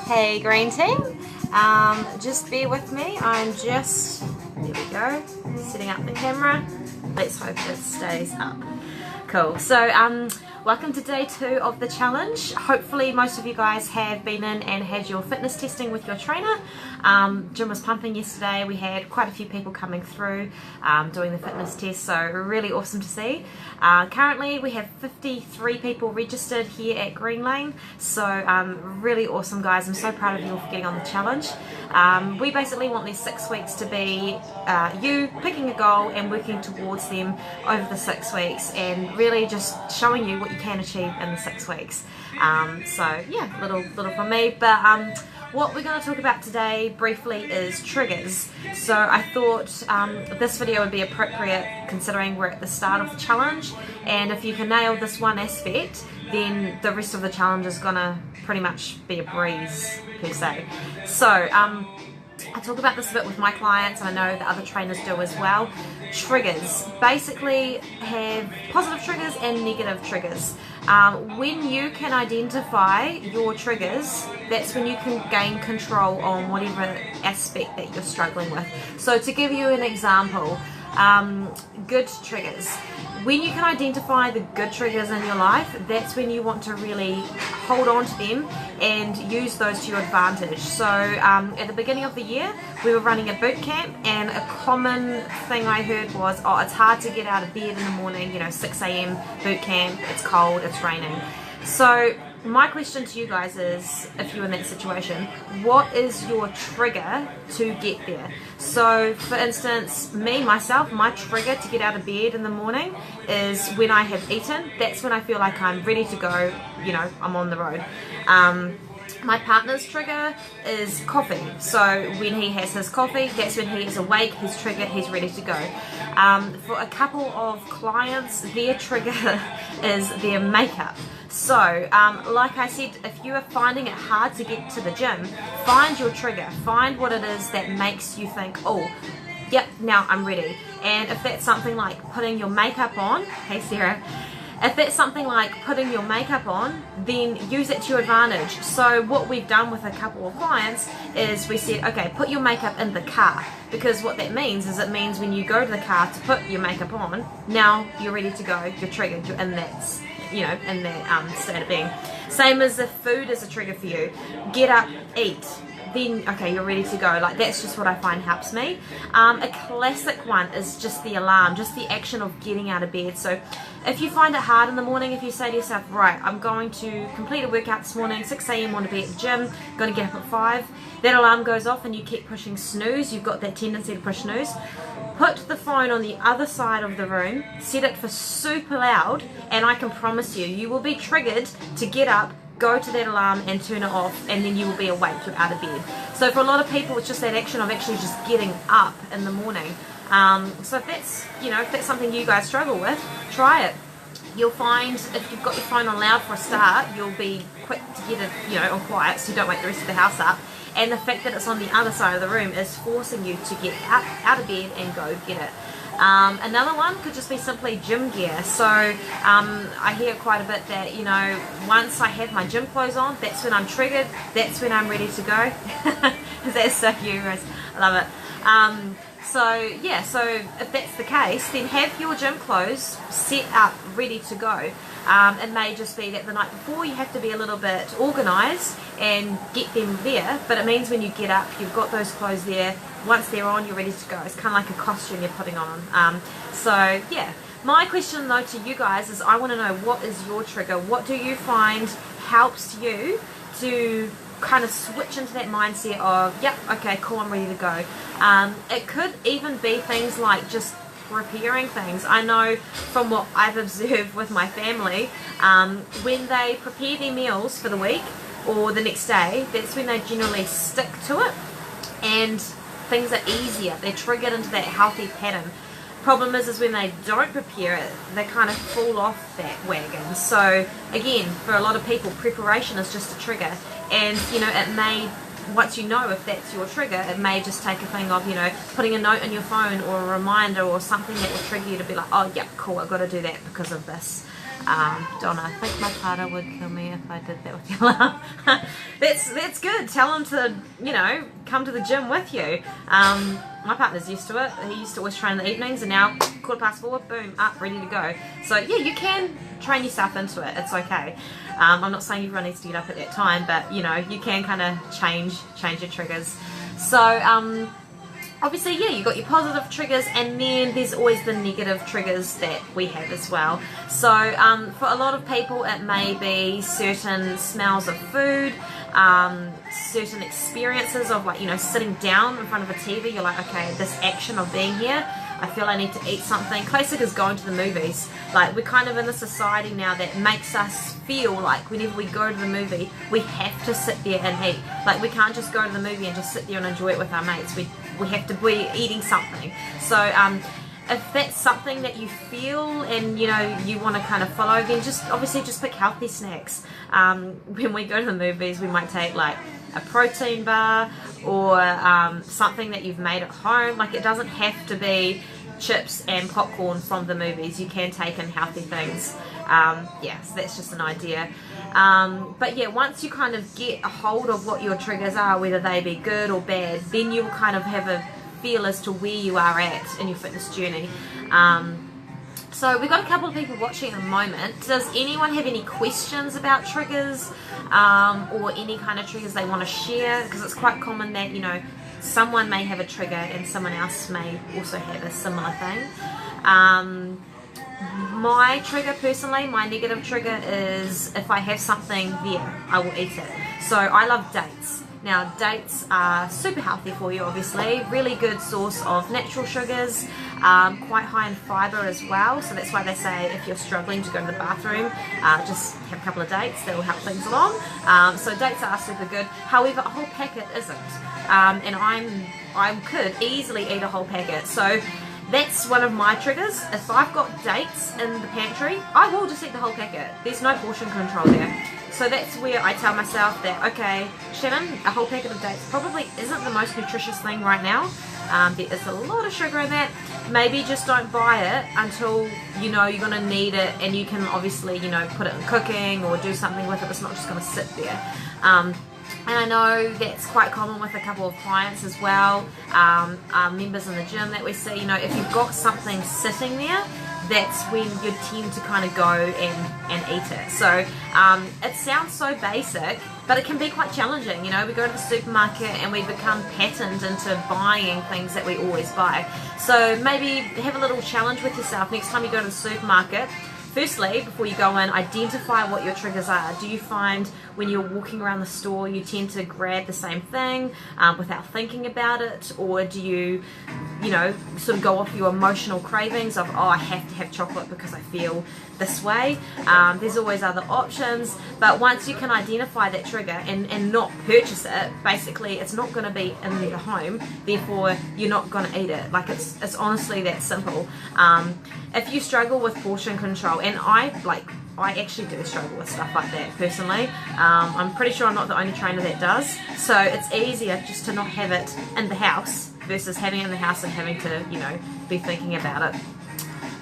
Hey green team, just bear with me. I'm just, there we go, setting up the camera. Let's hope it stays up. Cool. So welcome to day 2 of the challenge. Hopefully most of you guys have been in and had your fitness testing with your trainer. Gym was pumping yesterday. We had quite a few people coming through doing the fitness test, so really awesome to see. Currently we have 53 people registered here at Green Lane, so really awesome guys. I'm so proud of you all for getting on the challenge. We basically want these 6 weeks to be you picking a goal and working towards them over the 6 weeks, and really just showing you what you can achieve in the 6 weeks. So yeah, little from me, but what we're going to talk about today briefly is triggers. So I thought this video would be appropriate considering we're at the start of the challenge, and if you can nail this one aspect, then the rest of the challenge is going to pretty much be a breeze per se. So I talk about this a bit with my clients, and I know that other trainers do as well. Triggers basically have positive triggers and negative triggers. When you can identify your triggers, that's when you can gain control on whatever aspect that you're struggling with. So to give you an example, good triggers. When you can identify the good triggers in your life, that's when you want to really hold on to them and use those to your advantage. So at the beginning of the year, we were running a boot camp, and a common thing I heard was, oh, it's hard to get out of bed in the morning, you know, 6 a.m. boot camp, it's cold, it's raining. So my question to you guys is, if you're in that situation, what is your trigger to get there? So for instance, myself, my trigger to get out of bed in the morning is when I have eaten. That's when I feel like I'm ready to go, you know, I'm on the road. My partner's trigger is coffee. So when he has his coffee, that's when he is awake, his trigger, he's ready to go. For a couple of clients, their trigger is their makeup. So, like I said, if you are finding it hard to get to the gym, find your trigger. Find what it is that makes you think, oh, yep, now I'm ready. And if that's something like putting your makeup on, hey Sarah, if that's something like putting your makeup on, then use it to your advantage. So what we've done with a couple of clients is we said, okay, put your makeup in the car, because what that means is it means when you go to the car to put your makeup on, now you're ready to go, you're triggered, you're in that, you know, in that state of being. Same as if food is a trigger for you. Get up, eat. Then okay, you're ready to go. Like, that's just what I find helps me. A classic one is just the alarm, just the action of getting out of bed. So if you find it hard in the morning, if you say to yourself, right, I'm going to complete a workout this morning, 6 a.m. want to be at the gym, got to get up at 5, that alarm goes off and you keep pushing snooze, you've got that tendency to push snooze, put the phone on the other side of the room, set it for super loud, and I can promise you, you will be triggered to get up, go to that alarm and turn it off, and then you will be awake, you're out of bed. So for a lot of people, it's just that action of actually just getting up in the morning. So if that's, you know, if that's something you guys struggle with, try it. You'll find if you've got your phone on loud for a start, you'll be quick to get it, you know, on quiet, so you don't wake the rest of the house up. And the fact that it's on the other side of the room is forcing you to get out of bed and go get it. Another one could just be simply gym gear. So I hear quite a bit that, you know, once I have my gym clothes on, that's when I'm triggered, that's when I'm ready to go. That's so humorous, I love it. So yeah, so if that's the case, then have your gym clothes set up, ready to go. It may just be that the night before you have to be a little bit organised and get them there, but it means when you get up, you've got those clothes there. Once they're on, you're ready to go. It's kind of like a costume you're putting on. So yeah, my question though to you guys is, I want to know, what is your trigger? What do you find helps you to kind of switch into that mindset of, yep, okay, cool, I'm ready to go. It could even be things like just preparing things. I know from what I've observed with my family, when they prepare their meals for the week or the next day, that's when they generally stick to it and things are easier. They're triggered into that healthy pattern. Problem is when they don't prepare it, they kind of fall off that wagon. So again, for a lot of people, preparation is just a trigger, and you know, it may, once you know if that's your trigger, it may just take a thing of, you know, putting a note on your phone or a reminder or something that will trigger you to be like, oh yeah, cool, I've got to do that because of this. Donna, I think my partner would kill me if I did that with your alarm. That's good. Tell him to, you know, come to the gym with you. My partner's used to it. He used to always train in the evenings, and now 4:15, boom, up, ready to go. So yeah, you can train yourself into it. It's okay. I'm not saying everyone needs to get up at that time, but you know, you can kind of change your triggers. So obviously, yeah, you've got your positive triggers, and then there's always the negative triggers that we have as well. So for a lot of people, it may be certain smells of food, certain experiences of, like, you know, sitting down in front of a TV. You're like, okay, this action of being here, I feel I need to eat something. Classic is going to the movies. Like, we're kind of in a society now that makes us feel like whenever we go to the movie, we have to sit there and eat. Like, we can't just go to the movie and just sit there and enjoy it with our mates. We have to be eating something. So if that's something that you feel and, you know, you want to kind of follow, then obviously just pick healthy snacks. When we go to the movies, we might take like a protein bar or something that you've made at home. Like, it doesn't have to be chips and popcorn from the movies. You can take in healthy things. Yeah, so that's just an idea. But yeah, once you kind of get a hold of what your triggers are, whether they be good or bad, then you'll kind of have a feel as to where you are at in your fitness journey. So we've got a couple of people watching at the moment. Does anyone have any questions about triggers, or any kind of triggers they want to share? Because it's quite common that, you know, someone may have a trigger and someone else may also have a similar thing. My trigger personally, my negative trigger is if I have something there, I will eat it. So I love dates. Now, dates are super healthy for you, obviously. Really good source of natural sugars, quite high in fiber as well. So that's why they say if you're struggling to go to the bathroom, just have a couple of dates. That will help things along. So dates are super good. However, a whole packet isn't. And I could easily eat a whole packet. So that's one of my triggers. If I've got dates in the pantry, I will just eat the whole packet. There's no portion control there. So that's where I tell myself that, okay, Shannon, a whole packet of dates probably isn't the most nutritious thing right now. There is a lot of sugar in that. Maybe just don't buy it until you know you're going to need it, and you can obviously, you know, put it in cooking or do something with it. It's not just going to sit there. And I know that's quite common with a couple of clients as well, members in the gym that we see. You know, if you've got something sitting there, that's when you tend to kind of go and eat it. So it sounds so basic, but it can be quite challenging. You know, we go to the supermarket and we become patterned into buying things that we always buy. So maybe have a little challenge with yourself next time you go to the supermarket. Firstly, before you go in, identify what your triggers are. Do you find when you're walking around the store you tend to grab the same thing without thinking about it? Or do you, you know, sort of go off your emotional cravings of, oh, I have to have chocolate because I feel this way? There's always other options, but once you can identify that trigger and not purchase it, basically it's not going to be in your home, therefore you're not going to eat it. Like, it's honestly that simple. If you struggle with portion control, and I actually do struggle with stuff like that personally. I'm pretty sure I'm not the only trainer that does. So it's easier just to not have it in the house versus having it in the house and having to, you know, be thinking about it.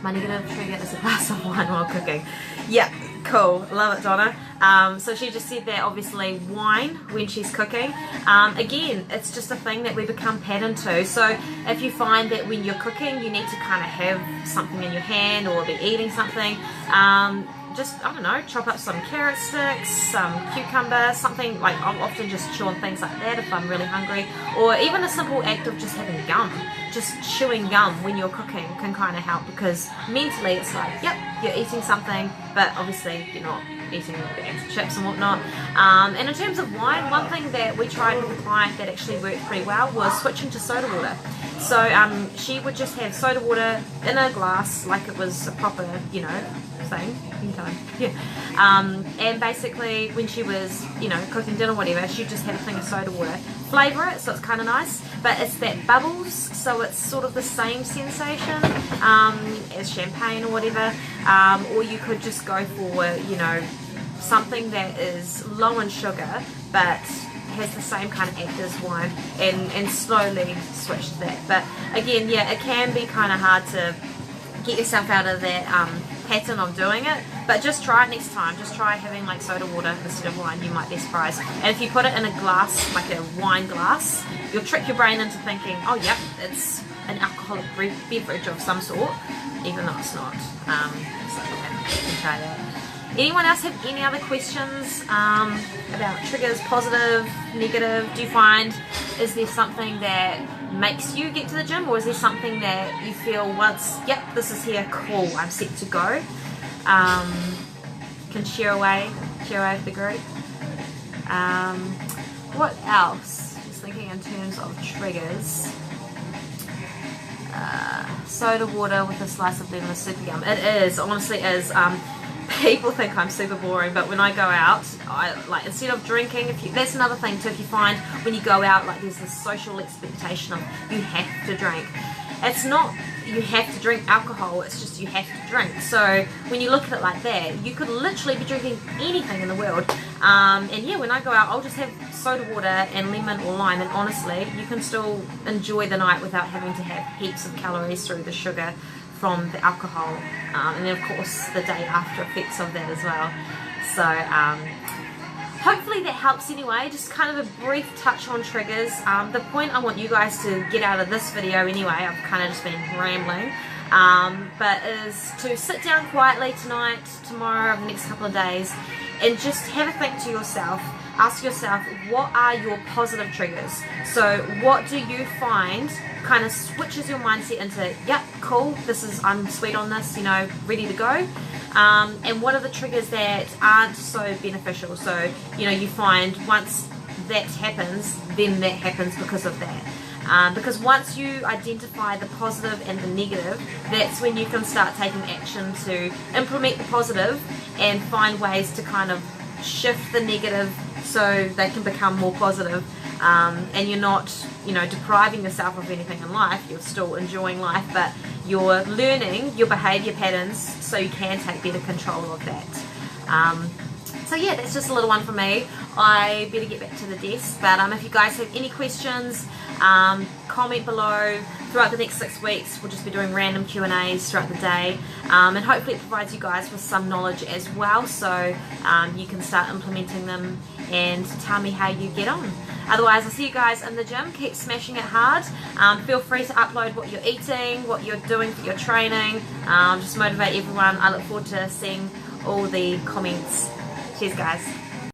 My negative trigger is a glass of wine while cooking. Yeah, cool. Love it, Donna. So she just said that obviously wine when she's cooking. Again, it's just a thing that we become patterned to. So if you find that when you're cooking you need to kind of have something in your hand or be eating something, just, I don't know, chop up some carrot sticks, some cucumber, something. Like, I'll often just chew on things like that if I'm really hungry, or even a simple act of just having gum. Just chewing gum when you're cooking can kind of help, because mentally it's like, yep, you're eating something, but obviously you're not eating bags of chips and whatnot. And in terms of wine, one thing that we tried with a client that actually worked pretty well was switching to soda water. So she would just have soda water in a glass like it was a proper, you know, thing. Yeah. And basically when she was, you know, cooking dinner or whatever, she'd just have a thing of soda water. Flavour it, so it's kind of nice, but it's that bubbles, so it's sort of the same sensation as champagne or whatever. Or you could just go for, you know, something that is low in sugar but has the same kind of act as wine, and slowly switch to that. But again, yeah, it can be kind of hard to get yourself out of that pattern of doing it, But just try it next time. Just try having like soda water instead of wine. You might be surprised. And if you put it in a glass, like a wine glass, you'll trick your brain into thinking, oh yep, it's an alcoholic beverage of some sort, even though it's not. So yeah, you can try that. Anyone else have any other questions about triggers, positive, negative? Do you find, is there something that makes you get to the gym, or is there something that you feel once, yep, this is here, cool, I'm set to go? Can share away with the group. What else? Just thinking in terms of triggers. Soda water with a slice of lemon is super yum. It is, honestly is. People think I'm super boring, but when I go out, I like, instead of drinking, that's another thing too, if you find when you go out, like there's this social expectation of you have to drink. It's not you have to drink alcohol, it's just you have to drink. So when you look at it like that, you could literally be drinking anything in the world. And yeah, when I go out, I'll just have soda water and lemon or lime, and honestly, you can still enjoy the night without having to have heaps of calories through the sugar from the alcohol, and then of course the day after effects of that as well. So hopefully that helps anyway, just kind of a brief touch on triggers. The point I want you guys to get out of this video anyway, I've kind of just been rambling, but is to sit down quietly tonight, tomorrow, over the next couple of days, and just have a think to yourself. Ask yourself, what are your positive triggers? So what do you find kind of switches your mindset into, yep, cool, I'm sweet on this, you know, ready to go. And what are the triggers that aren't so beneficial? So, you know, you find once that happens, then that happens because of that. Because once you identify the positive and the negative, that's when you can start taking action to implement the positive and find ways to kind of shift the negative so they can become more positive. And you're not, you know, depriving yourself of anything in life. You're still enjoying life, but you're learning your behavior patterns so you can take better control of that. So yeah, that's just a little one for me. I better get back to the desk, but if you guys have any questions, comment below. Throughout the next 6 weeks, we'll just be doing random Q&As throughout the day, and hopefully it provides you guys with some knowledge as well, so you can start implementing them and tell me how you get on. Otherwise, I'll see you guys in the gym. Keep smashing it hard. Feel free to upload what you're eating, what you're doing for your training. Just motivate everyone. I look forward to seeing all the comments. Cheers, guys.